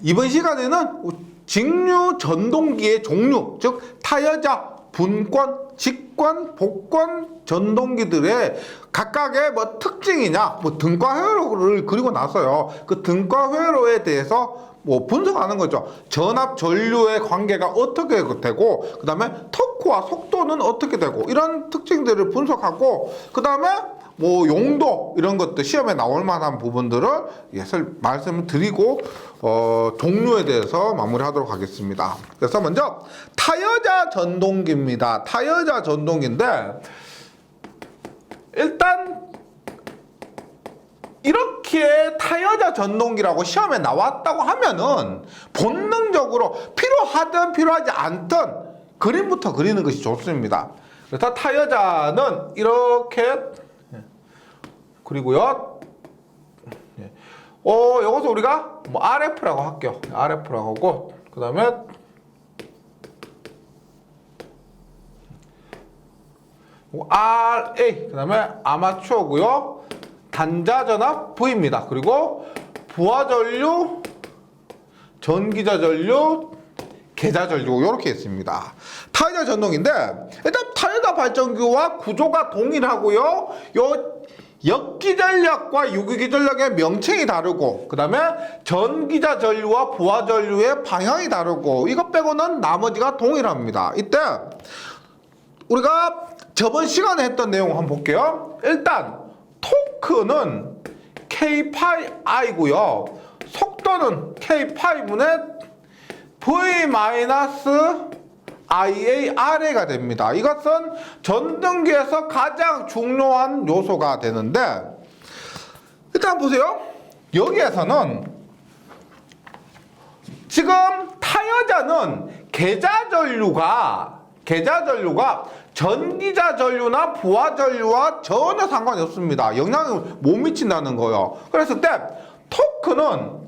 이번 시간에는 직류 전동기의 종류, 즉 타여자, 분권, 직권, 복권 전동기들의 각각의 뭐 특징이냐, 뭐 등가 회로를 그리고 나서요, 그 등가 회로에 대해서 뭐 분석하는 거죠. 전압 전류의 관계가 어떻게 되고, 그 다음에 터크와 속도는 어떻게 되고, 이런 특징들을 분석하고, 그 다음에 뭐 용도 이런 것들 시험에 나올 만한 부분들을 말씀을 드리고 종류에 대해서 마무리하도록 하겠습니다. 그래서 먼저 타여자 전동기입니다. 타여자 전동기인데 일단 이렇게 타여자 전동기라고 시험에 나왔다고 하면은 본능적으로 필요하든 필요하지 않든 그림부터 그리는 것이 좋습니다. 그래서 타여자는 이렇게 그리고요, 여기서 우리가 뭐 RF라고 할게요. RF라고 하고, 그 다음에 RA, 그 다음에 아마추어고요, 단자전압 V입니다. 그리고 부하전류, 전기자전류, 계자전류 이렇게 있습니다. 타여자 전동인데 일단 타여자 발전기와 구조가 동일하고요. 요 역기전력과 유기전력의 명칭이 다르고, 그 다음에 전기자전류와 부하전류의 방향이 다르고, 이것 빼고는 나머지가 동일합니다. 이때 우리가 저번 시간에 했던 내용 한번 볼게요. 일단 토크는 K-I고요. 속도는 K-분의 V-IARA가 됩니다. 이것은 전등기에서 가장 중요한 요소가 되는데, 일단 보세요. 여기에서는 지금 타여자는 계자전류가 전기자전류나 부하전류와 전혀 상관이 없습니다. 영향을 못 미친다는 거예요. 그랬을 때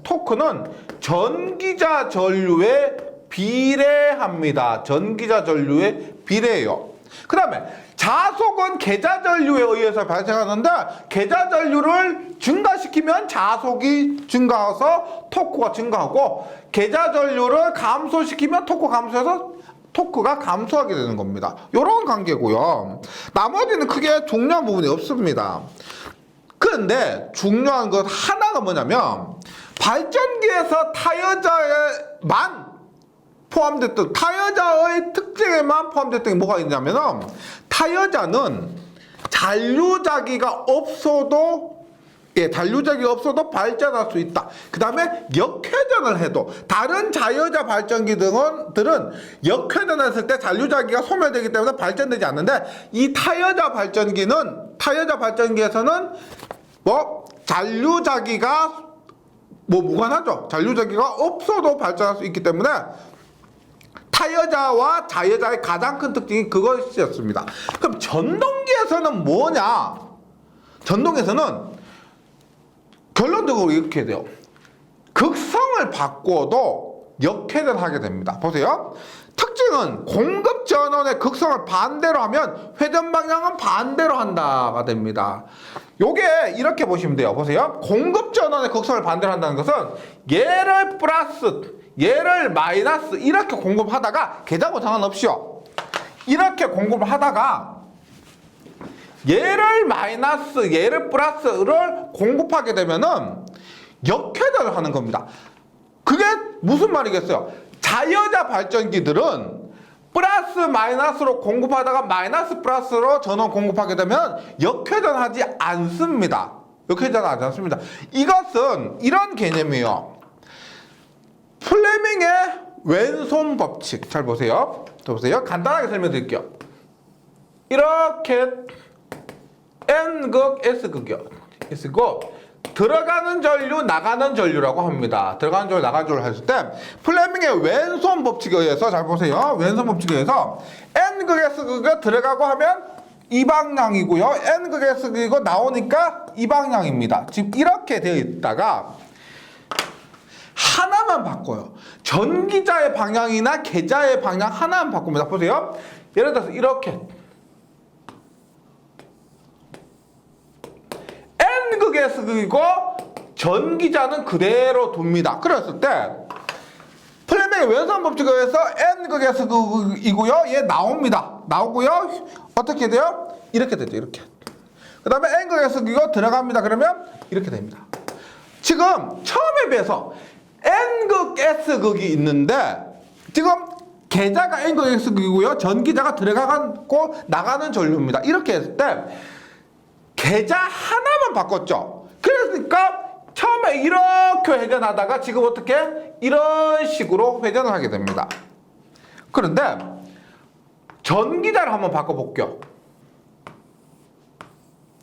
토크는 전기자전류에 비례합니다. 전기자전류에 비례해요. 그 다음에 자속은 계자전류에 의해서 발생하는데, 계자전류를 증가시키면 자속이 증가해서 토크가 증가하고, 계자전류를 감소시키면 토크가 감소하게 되는 겁니다. 이런 관계고요. 나머지는 크게 중요한 부분이 없습니다. 그런데 중요한 것 하나가 뭐냐면, 발전기에서 타여자에만 포함됐던, 타여자의 특징에만 포함됐던 게 뭐가 있냐면은, 타여자는 잔류자기가 없어도 발전할 수 있다. 그 다음에 역회전을 해도, 다른 자여자 발전기들은 역회전했을 때 잔류자기가 소멸되기 때문에 발전되지 않는데, 이 타여자 발전기에서는 잔류자기가 무관하죠. 잔류자기가 없어도 발전할 수 있기 때문에 타여자와 자여자의 가장 큰 특징이 그것이었습니다. 그럼 전동기에서는 뭐냐? 전동기에서는 결론적으로 이렇게 돼요. 극성을 바꿔도 역회전하게 됩니다. 보세요. 특징은 공급 전원의 극성을 반대로 하면 회전 방향은 반대로 한다가 됩니다. 요게 이렇게 보시면 돼요. 보세요. 공급 전원의 극성을 반대로 한다는 것은 얘를 플러스, 얘를 마이너스 이렇게 공급하다가 계자고 상관없이요. 이렇게 공급을 하다가 얘를 마이너스, 얘를 플러스를 공급하게 되면은 역회전을 하는 겁니다. 그게 무슨 말이겠어요? 자여자 발전기들은 플러스 마이너스로 공급하다가 마이너스 플러스로 전원 공급하게 되면 역회전하지 않습니다. 역회전하지 않습니다. 이것은 이런 개념이에요. 플레밍의 왼손 법칙. 잘 보세요. 간단하게 설명드릴게요. 이렇게 N극, S극이요. S극. 들어가는 전류, 나가는 전류라고 합니다. 들어가는 전류, 나가는 전류 했을 때 플레밍의 왼손 법칙에 의해서, 잘 보세요. 왼손 법칙에 의해서 N극, S극이 들어가고 하면 이 방향이고요. N극, S극이고 나오니까 이 방향입니다. 지금 이렇게 되어 있다가 하나만 바꿔요. 전기자의 방향이나 계자의 방향 하나만 바꿉니다. 보세요. 예를 들어서 이렇게 N극, S극이고 전기자는 그대로 둡니다. 그랬을 때 분명히 왼손 법칙에 의해서 n극 s극이고요. 얘 나옵니다. 나오고요. 어떻게 돼요? 이렇게 되죠. 이렇게. 그 다음에 n극 s극이고 들어갑니다. 그러면 이렇게 됩니다. 지금 처음에 비해서 n극 s극이 있는데 지금 계자가 n극 s극이고요. 전기자가 들어가고 나가는 전류입니다. 이렇게 했을 때 계자 하나만 바꿨죠. 그러니까 처음에 이렇게 회전하다가 지금 어떻게? 이런 식으로 회전을 하게 됩니다. 그런데 전기자를 한번 바꿔볼게요.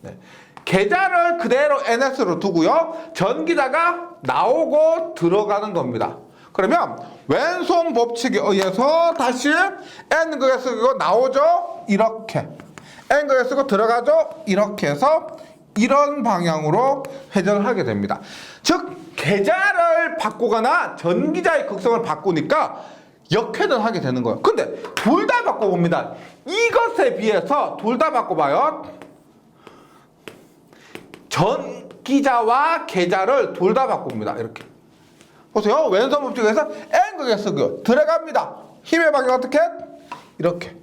네. 계자를 그대로 NS로 두고요. 전기자가 나오고 들어가는 겁니다. 그러면 왼손 법칙에 의해서 다시 N극에 쓰고 나오죠? 이렇게. N극에 쓰고 들어가죠? 이렇게 해서 이런 방향으로 회전을 하게 됩니다. 즉 계자를 바꾸거나 전기자의 극성을 바꾸니까 역회전하게 되는 거예요. 근데 둘 다 바꿔봅니다. 이것에 비해서 둘 다 바꿔봐요. 전기자와 계자를 둘 다 바꿉니다. 이렇게 보세요. 왼손 법칙에서 N극에 쓰고요. 들어갑니다. 힘의 방향 어떻게? 이렇게.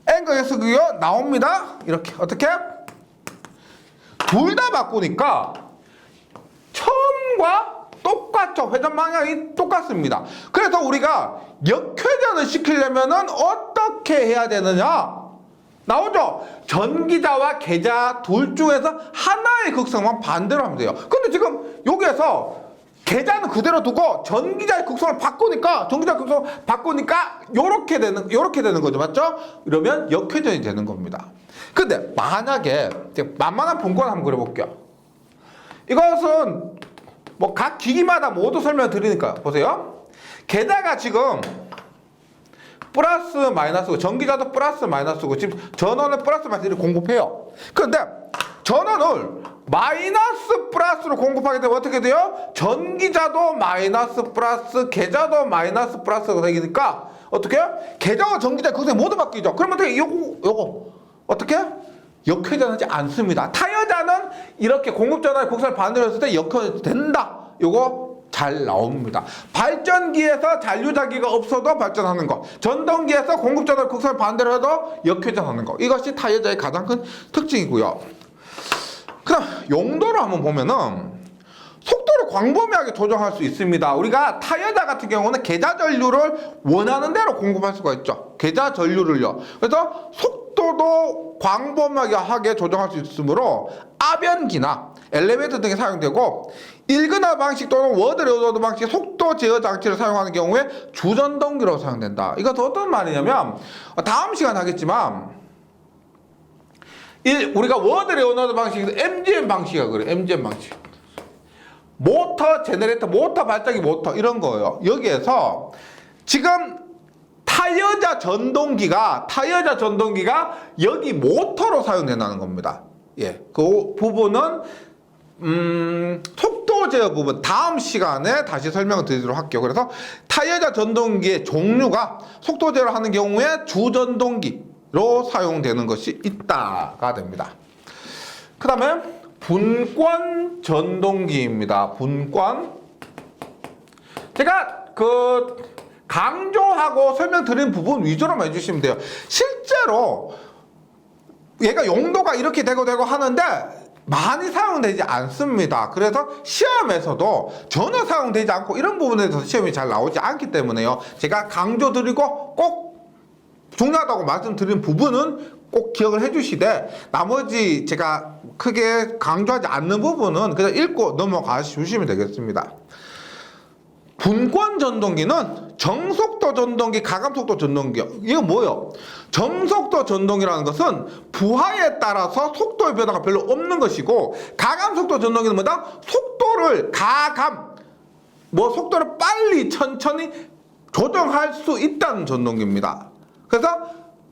N극에 쓰고요. 나옵니다. 이렇게. 어떻게? 둘 다 바꾸니까 처음과 똑같죠. 회전 방향이 똑같습니다. 그래서 우리가 역회전을 시키려면은 어떻게 해야 되느냐? 나오죠? 전기자와 계자 둘 중에서 하나의 극성만 반대로 하면 돼요. 근데 지금 여기에서 계자는 그대로 두고 전기자의 극성을 바꾸니까 요렇게 되는 거죠. 맞죠? 이러면 역회전이 되는 겁니다. 근데 만약에 만만한 분권 한번 그려볼게요. 이것은 뭐 각 기기마다 모두 설명을 드리니까 보세요. 계자가 지금 플러스 마이너스고 전기자도 플러스 마이너스고 지금 전원을 플러스 마이너스를 공급해요. 그런데 전원을 마이너스 플러스로 공급하게 되면 어떻게 돼요? 전기자도 마이너스 플러스 계자도 마이너스 플러스가 되니까 어떻게 해요? 계자와 전기자 극성이 모두 바뀌죠. 그러면 어떻게 요거 어떻게? 역회전하지 않습니다. 타여자는 이렇게 공급전환의 극성을 반대로 했을 때 역회전이 된다. 요거 잘 나옵니다. 발전기에서 잔류자기가 없어도 발전하는 거, 전동기에서 공급전환 극성을 반대로 해도 역회전하는 거, 이것이 타여자의 가장 큰 특징이고요. 그다음 용도를 한번 보면은 속도를 광범위하게 조정할 수 있습니다. 우리가 타여자 같은 경우는 계자 전류를 원하는 대로 공급할 수가 있죠. 계자 전류를요. 그래서 속도도 광범위하게 조정할 수 있으므로 압연기나 엘리베이터 등에 사용되고 일근화 방식 또는 워드 레오노드 방식 속도 제어 장치를 사용하는 경우에 주전동기로 사용된다. 이것은 어떤 말이냐면 다음 시간 하겠지만 우리가 워드 레오노드 방식에서 MGM 방식이라고 그래요. MGM 방식. 모터 제너레이터, 모터 발전기 모터 이런 거예요. 여기에서 지금 타여자 전동기가 여기 모터로 사용된다는 겁니다. 예, 그 부분은 속도 제어 부분 다음 시간에 다시 설명을 드리도록 할게요. 그래서 타여자 전동기의 종류가 속도 제어를 하는 경우에 주전동기로 사용되는 것이 있다가 됩니다. 그 다음에 분권 전동기입니다. 분권. 제가 강조하고 설명드린 부분 위주로만 해주시면 돼요. 실제로 얘가 용도가 이렇게 되고 하는데 많이 사용되지 않습니다. 그래서 시험에서도 전혀 사용되지 않고 이런 부분에 대해서 시험이 잘 나오지 않기 때문에요. 제가 강조드리고 꼭 중요하다고 말씀드린 부분은 꼭 기억을 해주시되 나머지 제가 크게 강조하지 않는 부분은 그냥 읽고 넘어가 주시면 되겠습니다. 분권 전동기는 정속도 전동기, 가감속도 전동기. 이거 뭐예요? 정속도 전동기라는 것은 부하에 따라서 속도의 변화가 별로 없는 것이고 가감속도 전동기는 뭐다? 속도를 속도를 빨리 천천히 조정할 수 있다는 전동기입니다. 그래서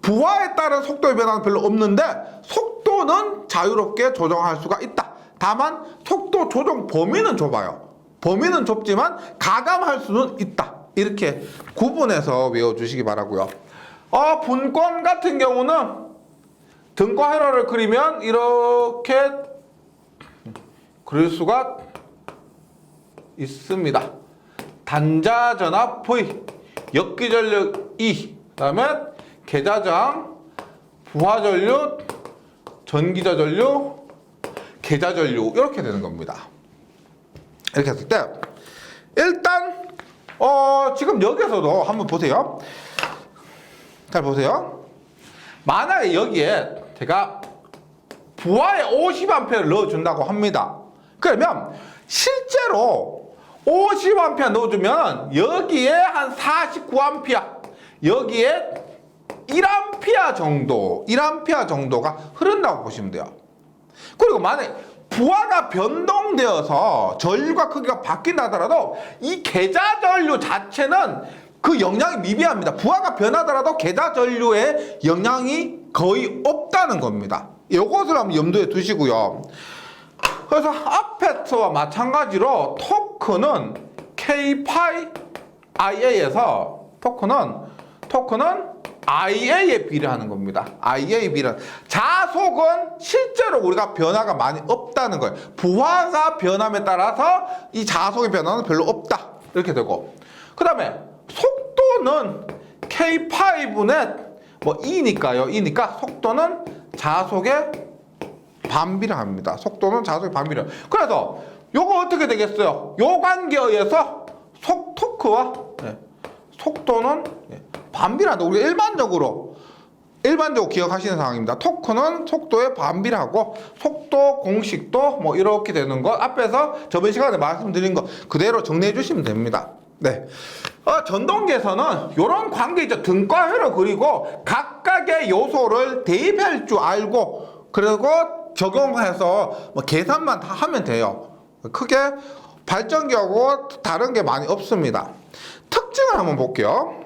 부하에 따른 속도의 변화는 별로 없는데 속도는 자유롭게 조정할 수가 있다. 다만 속도 조정 범위는 좁아요. 범위는 좁지만 가감할 수는 있다. 이렇게 구분해서 외워주시기 바라고요. 분권 같은 경우는 등과 회로를 그리면 이렇게 그릴 수가 있습니다. 단자전압 V, 역기전력 E, 그다음에 계자장, 부하전류, 전기자전류, 계자전류 이렇게 되는 겁니다. 이렇게 했을 때 일단 지금 여기서도 한번 보세요. 잘 보세요. 만약에 여기에 제가 부하에 50A를 넣어준다고 합니다. 그러면 실제로 50A 넣어주면 여기에 한 49A, 여기에 1A 정도가 흐른다고 보시면 돼요. 그리고 만약에 부하가 변동되어서 전류가 크기가 바뀐다 하더라도 이 계자전류 자체는 그 영향이 미비합니다. 부하가 변하더라도 계자전류에 영향이 거의 없다는 겁니다. 이것을 한번 염두에 두시고요. 그래서 앞에서와 마찬가지로 토크는 K-PiIA에서 토크는 IA에 비례하는 겁니다. IA에 비례하는. 자속은 실제로 우리가 변화가 많이 없다는 거예요. 부하가 변함에 따라서 이 자속의 변화는 별로 없다. 이렇게 되고. 그 다음에 속도는 K5분의 E니까요. E니까 속도는 자속의 반비례합니다. 속도는 자속의 반비례. 그래서 요거 어떻게 되겠어요? 요 관계에 의해서 토크와 속도는 반비례한다. 우리가 일반적으로 기억하시는 상황입니다. 토크는 속도에 반비례하고 속도 공식도 이렇게 되는 것 앞에서 저번 시간에 말씀드린 거 그대로 정리해 주시면 됩니다. 네. 전동기에서는 이런 관계 있죠. 등가회로 그리고 각각의 요소를 대입할 줄 알고 그리고 적용해서 계산만 다 하면 돼요. 크게 발전기하고 다른 게 많이 없습니다. 특징을 한번 볼게요.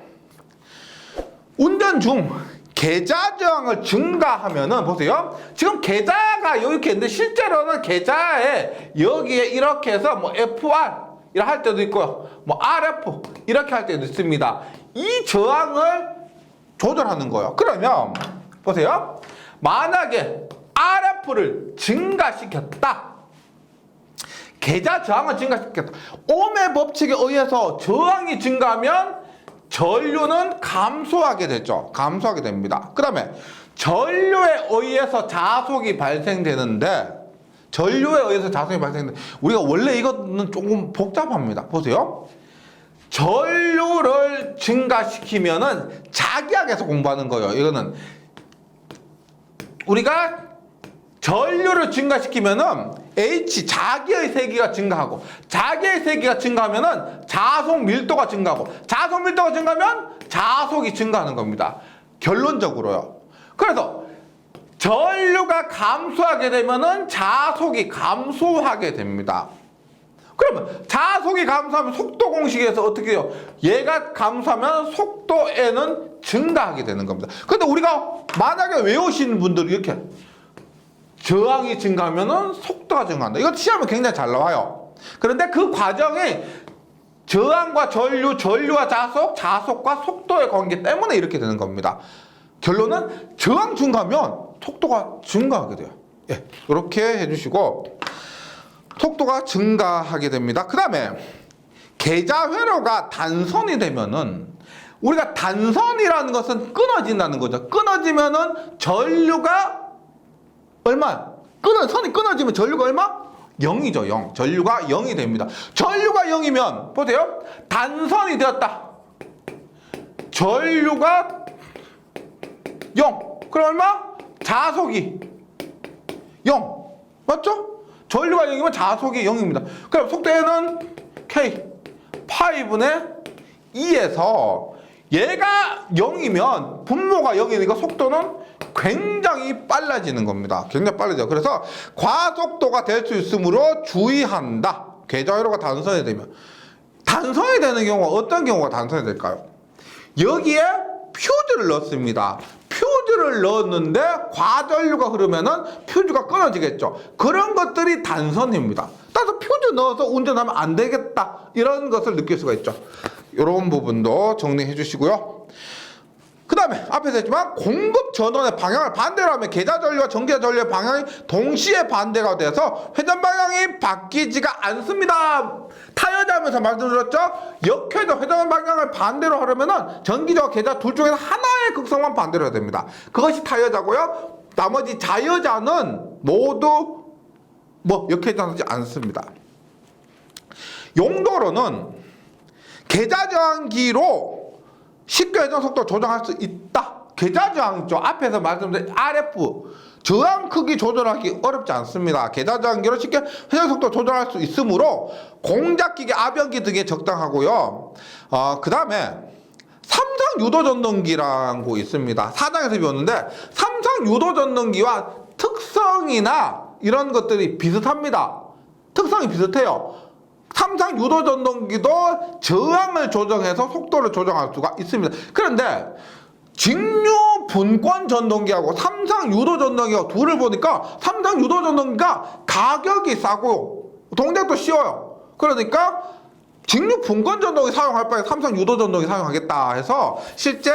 운전 중 계자 저항을 증가하면은 보세요. 지금 계자가 이렇게 있는데 실제로는 계자에 여기에 이렇게 해서 FR 이렇게 할 때도 있고요. RF 이렇게 할 때도 있습니다. 이 저항을 조절하는 거예요. 그러면 보세요. 만약에 RF를 증가시켰다. 계자 저항을 증가시켰다. 옴의 법칙에 의해서 저항이 증가하면 전류는 감소하게 되죠. 감소하게 됩니다. 그 다음에 전류에 의해서 자속이 발생되는데 우리가 원래 이거는 조금 복잡합니다. 보세요. 전류를 증가시키면은 자기학에서 공부하는 거예요. 이거는 우리가 전류를 증가시키면은 자기의 세기가 증가하고 자기의 세기가 증가하면은 자속 밀도가 증가하고 자속 밀도가 증가하면 자속이 증가하는 겁니다. 결론적으로요. 그래서 전류가 감소하게 되면은 자속이 감소하게 됩니다. 그러면 자속이 감소하면 속도 공식에서 어떻게 해요? 얘가 감소하면 속도에는 증가하게 되는 겁니다. 근데 우리가 만약에 외우시는 분들이 이렇게 저항이 증가하면은 속도가 증가한다. 이거 시험에 굉장히 잘 나와요. 그런데 그 과정이 저항과 전류와 자속과 속도의 관계 때문에 이렇게 되는 겁니다. 결론은 저항 증가하면 속도가 증가하게 돼요. 예, 이렇게 해주시고 속도가 증가하게 됩니다. 그 다음에 계자 회로가 단선이 되면은 우리가 단선이라는 것은 끊어진다는 거죠. 끊어지면은 전류가 얼마? 선이 끊어지면 전류가 얼마? 0이죠. 0. 전류가 0이 됩니다. 전류가 0이면 보세요. 단선이 되었다. 전류가 0. 그럼 얼마? 자속이 0. 맞죠? 전류가 0이면 자속이 0입니다. 그럼 속도에는 K 5분의 2에서 얘가 0이면 분모가 0이니까 속도는 굉장히 빨라지는 겁니다. 굉장히 빨라져요. 그래서 과속도가 될 수 있으므로 주의한다. 계좌회로가 단선이 되면. 단선이 되는 경우가 어떤 경우가 단선이 될까요? 여기에 퓨즈를 넣습니다. 퓨즈를 넣었는데 과전류가 흐르면은 퓨즈가 끊어지겠죠. 그런 것들이 단선입니다. 따라서 퓨즈 넣어서 운전하면 안 되겠다. 이런 것을 느낄 수가 있죠. 이런 부분도 정리해 주시고요. 그 다음에 앞에서 했지만 공급 전원의 방향을 반대로 하면 계좌 전류와 전기자 전류의 방향이 동시에 반대가 돼서 회전 방향이 바뀌지가 않습니다. 타여자하면서 말씀드렸죠? 역회전 회전 방향을 반대로 하려면은 전기자와 계좌 둘 중에서 하나의 극성만 반대로 해야 됩니다. 그것이 타여자고요. 나머지 자여자는 모두 역회전하지 않습니다. 용도로는 계좌 저항기로 쉽게 회전 속도 조정할 수 있다. 계좌 저항죠. 앞에서 말씀드린 RF 저항 크기 조절하기 어렵지 않습니다. 계좌 저항기로 쉽게 회전 속도 조절할 수 있으므로 공작기계, 압연기 등에 적당하고요. 그 다음에 삼성 유도 전동기라는 거 있습니다. 4장에서 배웠는데 삼성 유도 전동기와 특성이나 이런 것들이 비슷합니다. 특성이 비슷해요. 삼성 유도 전동기도 저항을 조정해서 속도를 조정할 수가 있습니다. 그런데 직류 분권 전동기하고 삼성 유도 전동기하고 둘을 보니까 삼성 유도 전동기가 가격이 싸고 동작도 쉬워요. 그러니까 직류 분권 전동기 사용할 바에 삼성 유도 전동기 사용하겠다 해서 실제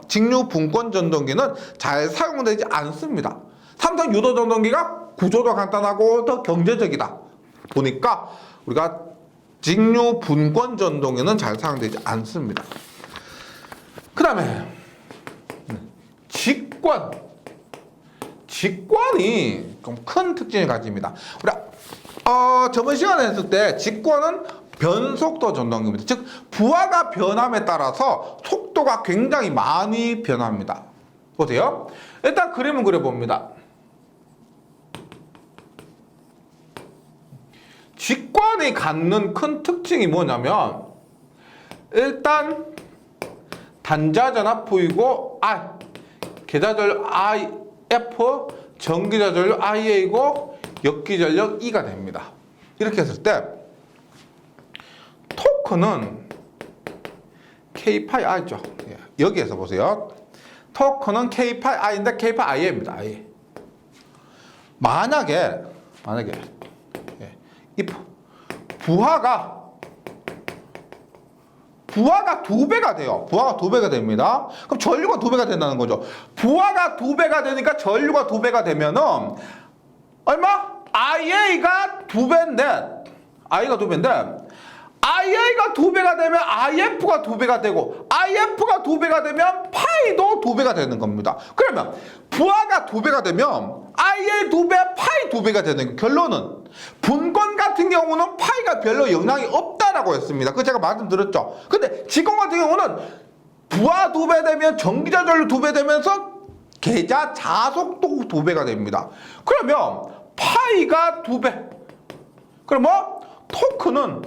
직류 분권 전동기는 잘 사용되지 않습니다. 삼성 유도 전동기가 구조도 간단하고 더 경제적이다 보니까 우리가 직류 분권 전동기는 잘 사용되지 않습니다. 그 다음에 직관이 좀 큰 특징을 가집니다. 우리가 저번 시간에 했을 때 직관은 변속도 전동기입니다. 즉 부하가 변함에 따라서 속도가 굉장히 많이 변합니다. 보세요. 일단 그림을 그려봅니다. 직관이 갖는 큰 특징이 뭐냐면 일단 단자전압부이고 계좌전류 IF, 전기자전류 IA이고 역기전력 E가 됩니다. 이렇게 했을 때 토크는 K 파이 I죠. 여기에서 보세요. 토크는 K 파이 I인데 K 파이 I입니다. I. 만약에 if 부하가 2배가 돼요. 부하가 2배가 됩니다. 그럼 전류가 2배가 된다는 거죠. 부하가 2배가 되니까 전류가 2배가 되면은 얼마? IA가 2배인데 IA가 2배가 되면 IF가 2배가 되고 IF가 2배가 되면 파이도 2배가 되는 겁니다. 그러면 부하가 2배가 되면 IA 2배, 파이 2배가 되는 거예요. 결론은 분권 같은 경우는 파이가 별로 영향이 없다라고 했습니다. 그거 제가 말씀드렸죠. 근데 직권 같은 경우는 부하 2배 되면 전기자 전류 2배 되면서 계좌 자속도 2배가 됩니다. 그러면 파이가 2배. 그럼 토크는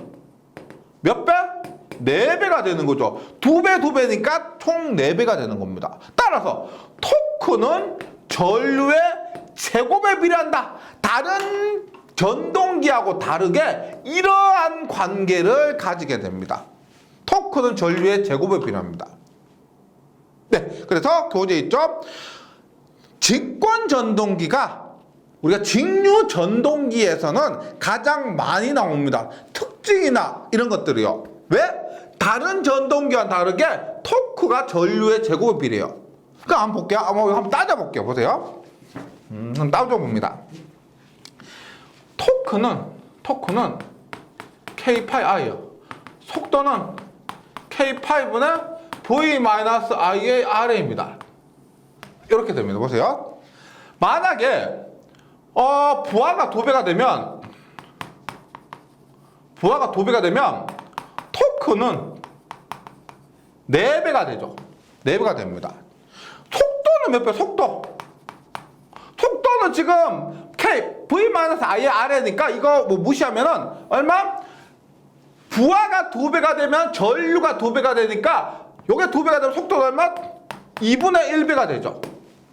몇 배? 4배가 되는 거죠. 2배니까 총 4배가 되는 겁니다. 따라서 토크는 전류의 제곱에 비례한다. 다른 전동기하고 다르게 이러한 관계를 가지게 됩니다. 토크는 전류의 제곱에 비례합니다. 네, 그래서 교재 있죠. 직권 전동기가 우리가 직류 전동기에서는 가장 많이 나옵니다. 특징이나 이런 것들이요. 왜? 다른 전동기와 다르게 토크가 전류의 제곱에 비례해요. 그럼 한번 볼게요. 한번 따져볼게요. 보세요. 한번 따져봅니다. 토크는 K 파이 I요. 속도는 K 파이분의 V-IA RA입니다. 이렇게 됩니다. 보세요. 만약에 부하가 2배가 되면 토크는 4배가 되죠. 4배가 됩니다. 속도는 몇 배? 속도는 지금 V-IA RA니까 이거 무시하면은 얼마? 부하가 2배가 되면 전류가 2배가 되니까 요게 2배가 되면 속도가 얼마? 2분의 1배가 되죠.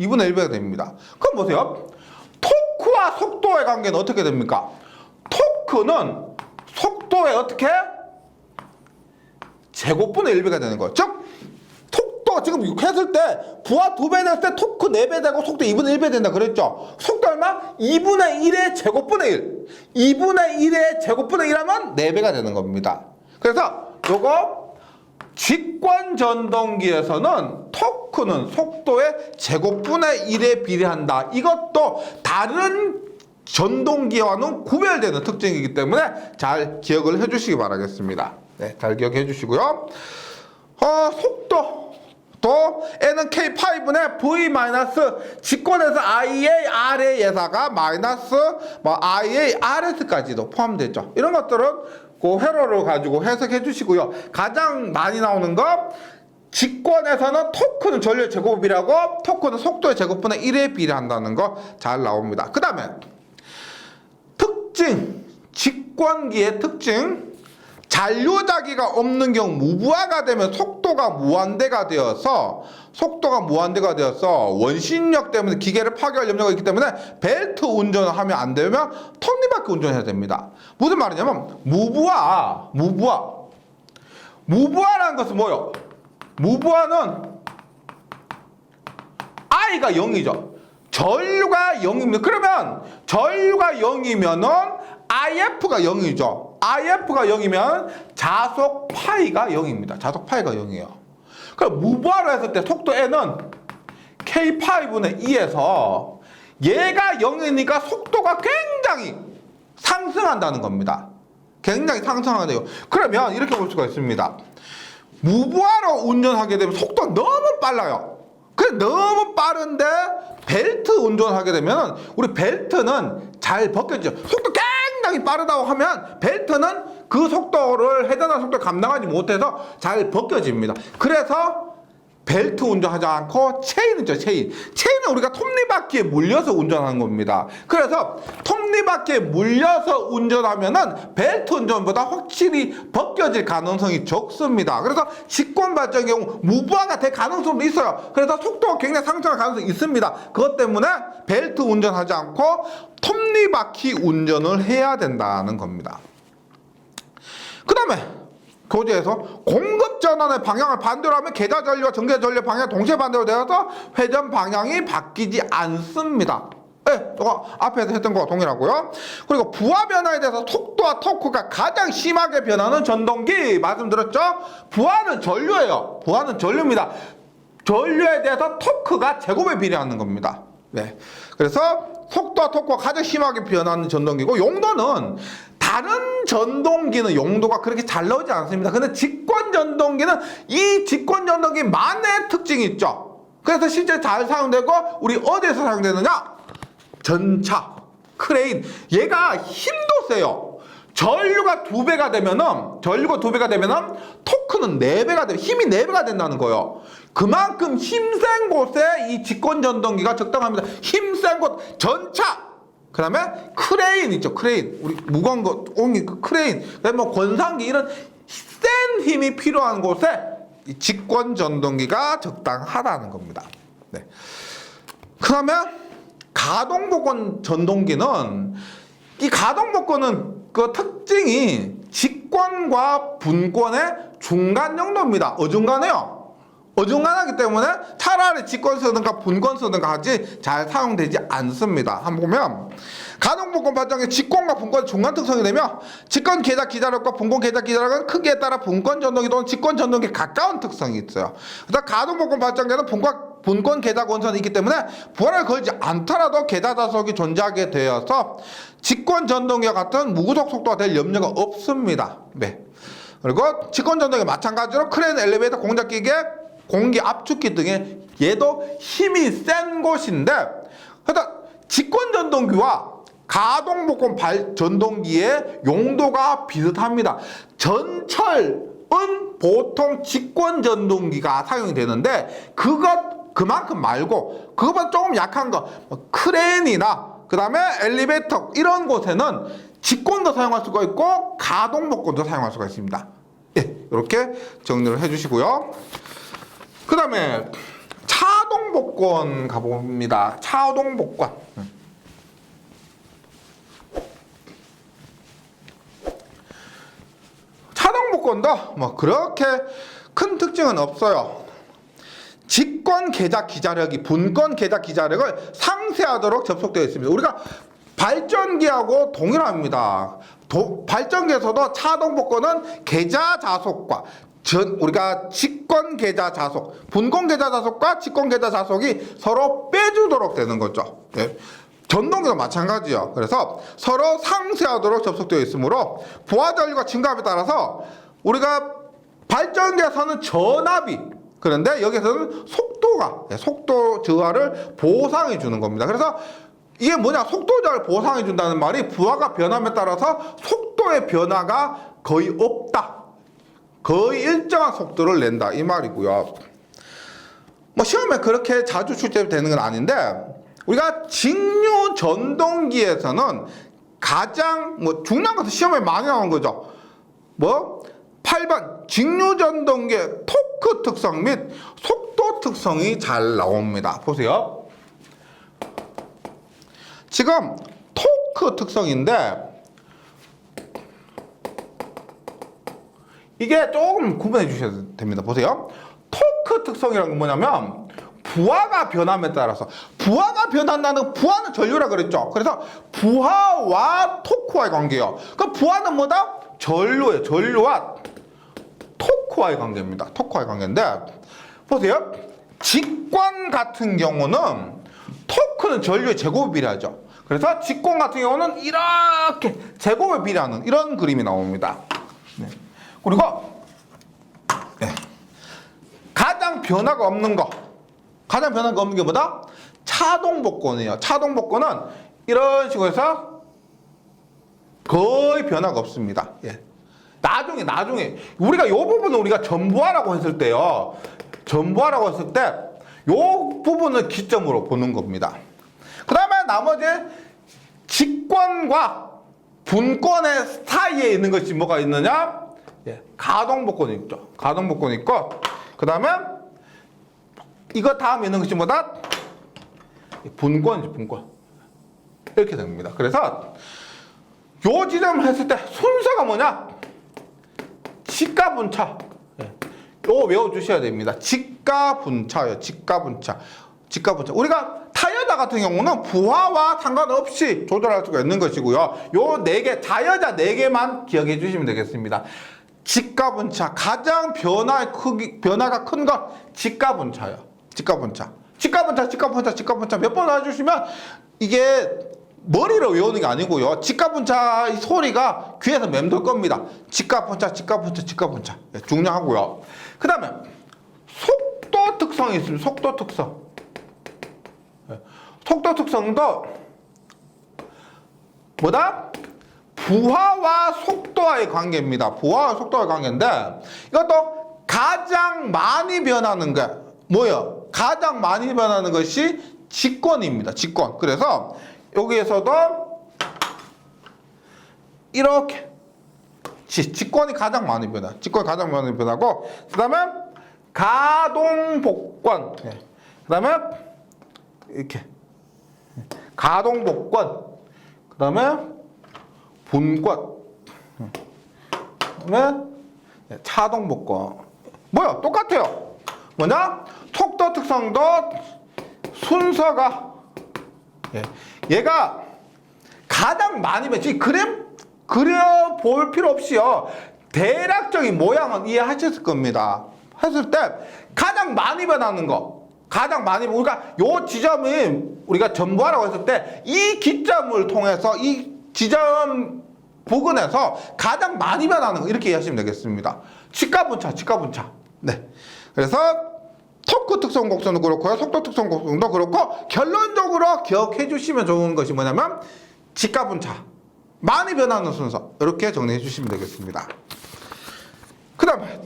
2분의 1배가 됩니다. 그럼 보세요. 토크와 속도의 관계는 어떻게 됩니까? 토크는 속도의 어떻게? 제곱분의 1배가 되는 거예요. 즉 속도 지금 했을 때 부하 2배 됐을 때 토크 4배 되고 속도 2분의 1배 된다 그랬죠. 속도 얼마? 2분의 1의 제곱분의 1. 2분의 1의 제곱분의 1 하면 4배가 되는 겁니다. 그래서 요거 직관 전동기에서는 토크는 속도의 제곱분의 1에 비례한다. 이것도 다른 전동기와는 구별되는 특징이기 때문에 잘 기억을 해주시기 바라겠습니다. 네, 잘 기억해 주시고요. 속도 또 N은 K5의 V 마이너스 직권에서 IA R의 예사가 마이너스 IA RS까지도 포함되죠. 이런 것들은 그 회로를 가지고 해석해 주시고요. 가장 많이 나오는 거 직권에서는 토크는 전류의 제곱이라고 토크는 속도의 제곱분의 1에 비례한다는 거 잘 나옵니다. 그 다음에 특징, 직권기의 특징, 잔류자기가 없는 경우 무부하가 되면 속도가 무한대가 되어서 원심력 때문에 기계를 파괴할 염려가 있기 때문에 벨트 운전을 하면 안 되면 톱니바퀴 운전해야 됩니다. 무슨 말이냐면 무부하라는 것은 뭐예요? 무부하는 I가 0이죠. 전류가 0입니다. 그러면 전류가 0이면은 IF가 0이죠. IF가 0이면 자속 파이가 0입니다. 자속 파이가 0이에요. 그럼 무부하로 했을 때 속도 N은 K5분의 2에서 얘가 0이니까 속도가 굉장히 상승한다는 겁니다. 굉장히 상승하네요. 그러면 이렇게 볼 수가 있습니다. 무부하로 운전하게 되면 속도가 너무 빨라요. 그래 너무 빠른데 벨트 운전하게 되면 우리 벨트는 잘 벗겨지죠. 속도 굉장히 빠르다고 하면 벨트는 그 속도를 회전하는 속도를 감당하지 못해서 잘 벗겨집니다. 그래서 벨트 운전하지 않고 체인은 체인은 우리가 톱니바퀴에 물려서 운전하는 겁니다. 그래서 톱니바퀴에 물려서 운전하면은 벨트 운전보다 확실히 벗겨질 가능성이 적습니다. 그래서 직권 발전의 경우 무부하가 될 가능성도 있어요. 그래서 속도가 굉장히 상승할 가능성이 있습니다. 그것 때문에 벨트 운전하지 않고 톱니바퀴 운전을 해야 된다는 겁니다. 그 다음에 교재에서 공급 전환의 방향을 반대로 하면 계좌 전류와 전개 전류 방향이 동시에 반대로 되어서 회전 방향이 바뀌지 않습니다. 네, 이거 앞에서 했던 거와 동일하고요. 그리고 부하 변화에 대해서 속도와 토크가 가장 심하게 변하는 전동기 말씀드렸죠? 부하는 전류예요. 부하는 전류입니다. 전류에 대해서 토크가 제곱에 비례하는 겁니다. 네, 그래서 속도와 토크가 가장 심하게 변하는 전동기고 용도는 다른 전동기는 용도가 그렇게 잘 나오지 않습니다. 근데 직권 전동기는 이 직권 전동기만의 특징이 있죠. 그래서 실제 잘 사용되고 우리 어디에서 사용되느냐? 전차, 크레인. 얘가 힘도 세요. 전류가 2배가 되면은 토크는 4배가 돼요. 힘이 4배가 된다는 거예요. 그만큼 힘센 곳에 이 직권 전동기가 적당합니다. 힘센 곳 전차. 그 다음에 크레인 있죠. 크레인. 우리 무거운 거 옮긴 그 크레인. 그다음에 뭐 권상기 이런 센 힘이 필요한 곳에 이 직권 전동기가 적당하다는 겁니다. 네. 그러면 가동복권 전동기는 이 가동복권은 그 특징이 직권과 분권의 중간 정도입니다. 어중간해요. 어중간하기 때문에 차라리 직권 쓰든가 분권 쓰든가 하지 잘 사용되지 않습니다. 한번 보면 가동복권 발전기 직권과 분권 중간 특성이 되며 직권 계좌 기자력과 분권 계좌 기자력은 크기에 따라 분권 전동기 또는 직권 전동기에 가까운 특성이 있어요. 그래서 가동복권 발전기는 분권 계좌 권선이 있기 때문에 부하를 걸지 않더라도 계좌 자속이 존재하게 되어서 직권 전동기와 같은 무구속 속도가 될 염려가 없습니다. 네. 그리고 직권 전동기 마찬가지로 크레인, 엘리베이터, 공작기계, 공기 압축기 등의 얘도 힘이 센 곳인데 그러니까 직권 전동기와 가동복권 전동기의 용도가 비슷합니다. 전철은 보통 직권 전동기가 사용이 되는데 그만큼 말고 그것보다 조금 약한 거 크레인이나 그 다음에 엘리베이터 이런 곳에는 직권도 사용할 수가 있고 가동복권도 사용할 수가 있습니다. 예, 이렇게 정리를 해주시고요. 그 다음에 차동복권 가봅니다. 차동복권. 차동복권도 뭐 그렇게 큰 특징은 없어요. 직권 계좌 기자력이 분권 계좌 기자력을 상쇄하도록 접속되어 있습니다. 우리가 발전기하고 동일합니다. 발전기에서도 차동복권은 계좌 자속과 우리가 직권 계좌 자속, 분권 계좌 자속과 직권 계좌 자속이 서로 빼주도록 되는 거죠. 예. 전동기도 마찬가지예요. 그래서 서로 상쇄하도록 접속되어 있으므로 부하 전류가 증가함에 따라서 우리가 발전기에서는 전압이, 그런데 여기서는 속도가, 속도 저하를 보상해 주는 겁니다. 그래서 이게 뭐냐, 속도 저하를 보상해 준다는 말이 부하가 변함에 따라서 속도의 변화가 거의 없다, 거의 일정한 속도를 낸다, 이 말이고요. 뭐 시험에 그렇게 자주 출제되는 건 아닌데, 우리가 직류 전동기에서는 가장 중요한 것은 시험에 많이 나오는 거죠. 8번 직류 전동기의 토크 특성 및 속도 특성이 잘 나옵니다. 보세요. 지금 토크 특성인데 이게 조금 구분해 주셔야 됩니다. 보세요. 토크 특성이라는 건 뭐냐면 부하가 변함에 따라서, 부하가 변한다는, 부하는 전류라 그랬죠. 그래서 부하와 토크와의 관계예요. 그 부하는 뭐다? 전류예요. 전류와 토크와의 관계입니다. 토크와의 관계인데 보세요. 직관 같은 경우는 토크는 전류의 제곱에 비례하죠. 그래서 직관 같은 경우는 이렇게 제곱에 비례하는 이런 그림이 나옵니다. 네. 그리고 가장 변화가 없는 거, 가장 변화가 없는 게 뭐다? 차동 복권이에요. 차동 복권은 이런 식으로 해서 거의 변화가 없습니다. 예. 나중에 우리가 이 부분을 우리가 전부하라고 했을 때요, 전부하라고 했을 때 이 부분을 기점으로 보는 겁니다. 그 다음에 나머지 직권과 분권의 사이에 있는 것이 뭐가 있느냐? 예, 가동복권이 있죠. 가동복권이 있고, 그 다음에 이거 다음에 있는 것이 뭐다? 분권이죠. 분권. 이렇게 됩니다. 그래서 요 지점을 했을 때 순서가 뭐냐? 직가분차. 예. 요거 외워주셔야 됩니다. 직가분차예요. 직가분차. 직가분차. 우리가 타여자 같은 경우는 부하와 상관없이 조절할 수가 있는 것이고요. 요 4개, 자여자 4개만 기억해 주시면 되겠습니다. 직가분차. 가장 변화가 큰 건 직가분차예요. 직가분차. 직가분차 몇 번 해주시면 이게 머리로 외우는 게 아니고요. 직가분차 소리가 귀에서 맴돌 겁니다. 직가분차. 네, 중요하고요. 그 다음에 속도 특성이 있습니다. 속도 특성. 네. 속도 특성도 뭐다? 부하와 속도와의 관계입니다. 부하와 속도와의 관계인데 이것도 가장 많이 변하는 게 뭐예요? 가장 많이 변하는 것이 직권입니다. 직권. 그래서 여기에서도 이렇게 직권이 가장 많이 변화. 직권이 가장 많이 변하고, 그 다음에 가동복권. 그 다음에 이렇게 가동복권. 그 다음에 분권. 그 다음에 차동복권. 뭐야? 똑같아요. 뭐냐? 속도 특성도 순서가, 얘가 가장 많이 변해. 그림 그려볼 필요 없이요, 대략적인 모양은 이해하셨을 겁니다. 했을 때 가장 많이 변하는 거, 가장 많이, 우리가 요 지점이 우리가 전부하라고 했을 때 이 기점을 통해서 이 지점 부근에서 가장 많이 변하는 거, 이렇게 이해하시면 되겠습니다. 직가분차. 네. 그래서 토크 특성 곡선도 그렇고요, 속도 특성 곡선도 그렇고, 결론적으로 기억해 주시면 좋은 것이 뭐냐면 직가분차, 많이 변하는 순서, 이렇게 정리해 주시면 되겠습니다. 그 다음에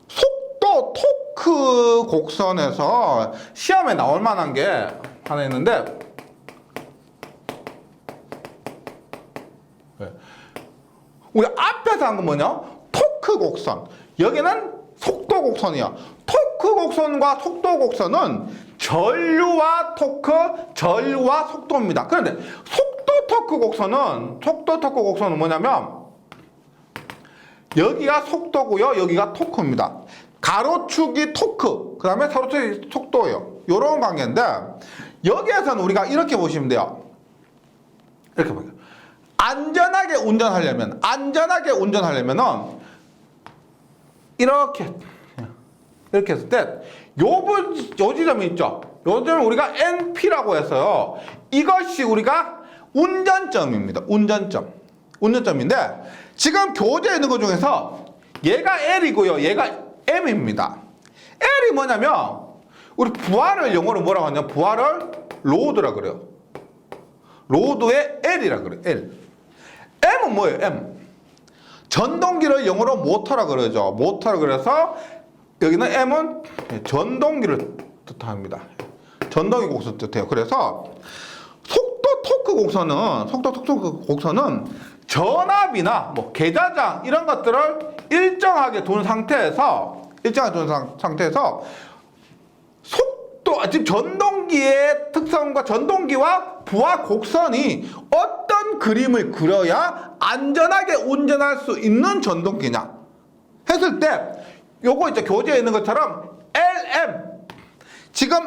속도 토크 곡선에서 시험에 나올 만한 게 하나 있는데, 우리 앞에서 한 건 뭐냐? 토크 곡선. 여기는 속도 곡선이야. 토크 곡선과 속도 곡선은 전류와 토크, 전류와 속도입니다. 그런데 속도 토크 곡선은 뭐냐면 여기가 속도고요, 여기가 토크입니다. 가로축이 토크, 그 다음에 세로축이 속도예요. 이런 관계인데, 여기에서는 우리가 이렇게 보시면 돼요. 이렇게 보세요. 안전하게 운전하려면은 이렇게 했을 때 요 지점이 있죠. 요 지점을 우리가 NP라고 했어요. 이것이 우리가 운전점입니다. 운전점인데 지금 교재에 있는 것 중에서 얘가 L이고요. 얘가 M입니다. L이 뭐냐면 우리 부하를 영어로 뭐라고 하냐? 부하를 로드라 그래요. 로드의 L이라 그래요. L. M은 뭐예요? M. 전동기를 영어로 모터라 그러죠. 모터라 그래서 여기는 M은 전동기를 뜻합니다. 전동기 곡선 뜻해요. 그래서 속도 토크 곡선은 전압이나 뭐 계좌장 이런 것들을 일정하게 둔 상태에서 속도, 즉 전동기의 특성과 전동기와 부하 곡선이 어떤 그림을 그려야 안전하게 운전할 수 있는 전동기냐 했을 때 요거 이제 교재에 있는 것처럼 LM, 지금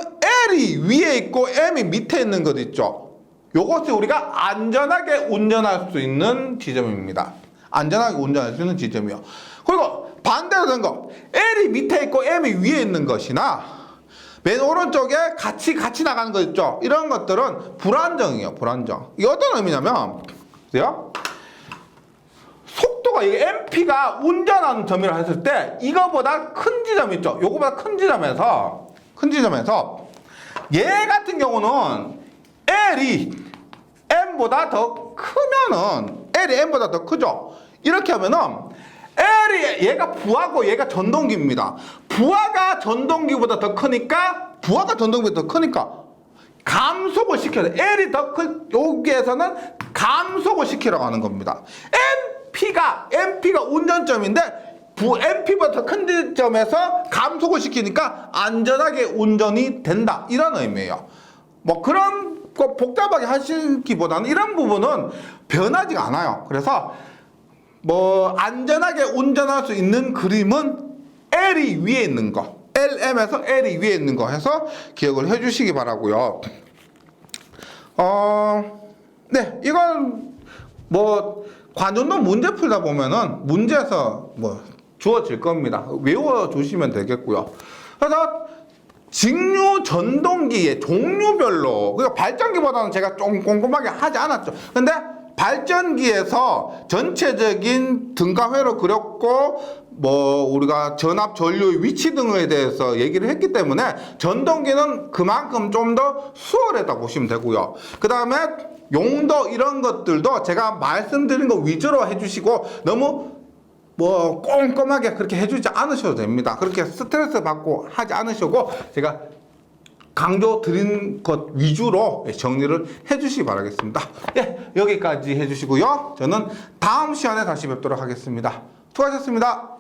L이 위에 있고 M이 밑에 있는 것 있죠. 요것이 우리가 안전하게 운전할 수 있는 지점입니다. 안전하게 운전할 수 있는 지점이요. 그리고 반대로 된 거, L이 밑에 있고 M이 위에 있는 것이나 맨 오른쪽에 같이 나가는 거 있죠. 이런 것들은 불안정이에요. 불안정. 이게 어떤 의미냐면, 보세요. 속도가 이게 MP가 운전하는 점이라 했을 때 이거보다 큰 지점 있죠. 요거보다 큰 지점에서 얘 같은 경우는 L이 M보다 더 크면은 L이 M보다 더 크죠. 이렇게 하면은 L이 얘가 부하고 얘가 전동기입니다. 부하가 전동기보다 더 크니까 감속을 시켜야 돼. L이 더 큰 여기에서는 감속을 시키라고 하는 겁니다. MP가 운전점인데 MP보다 더 큰 지점에서 감속을 시키니까 안전하게 운전이 된다. 이런 의미예요. 뭐 그런 거 복잡하게 하시기보다는 이런 부분은 변하지 않아요. 그래서 뭐 안전하게 운전할 수 있는 그림은 L이 위에 있는 거, LM에서 L이 위에 있는 거 해서 기억을 해주시기 바라고요. 네, 이건 뭐 관전도 문제 풀다 보면은 문제에서 뭐 주어질 겁니다. 외워주시면 되겠고요. 그래서 직류 전동기의 종류별로, 그러니까 발전기보다는 제가 좀 꼼꼼하게 하지 않았죠. 근데 발전기에서 전체적인 등가회로 그렸고 뭐 우리가 전압 전류의 위치 등에 대해서 얘기를 했기 때문에 전동기는 그만큼 좀 더 수월하다 보시면 되고요. 그 다음에 용도 이런 것들도 제가 말씀드린 거 위주로 해주시고 너무 뭐 꼼꼼하게 그렇게 해주지 않으셔도 됩니다. 그렇게 스트레스 받고 하지 않으시고 제가 강조 드린 것 위주로 정리를 해주시기 바라겠습니다. 예, 여기까지 해주시고요. 저는 다음 시간에 다시 뵙도록 하겠습니다. 수고하셨습니다.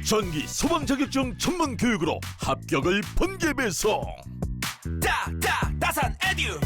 전기 소방 자격증 전문 교육으로 합격을 번개 배송. 다산 에듀